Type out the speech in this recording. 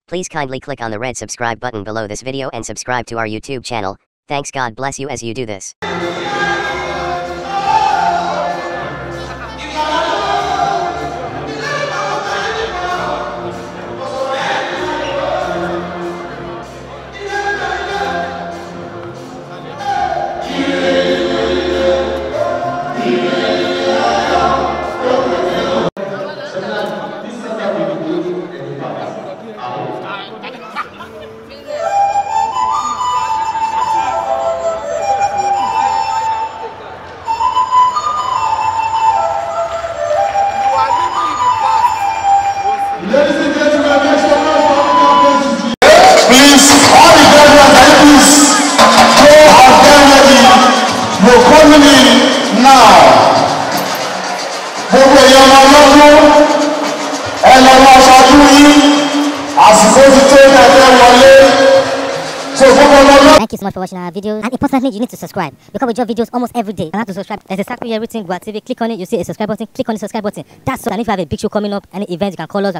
Please kindly click on the red subscribe button below this video and subscribe to our YouTube channel. Thanks, God bless you as you do this. Thank you so much for watching our videos, and importantly, you need to subscribe because we drop videos almost every day. And how to subscribe? There's exactly everything. Go TV, click on it, you see a subscribe button, click on the subscribe button. That's all. And if you have a big show coming up, any event, you can call us.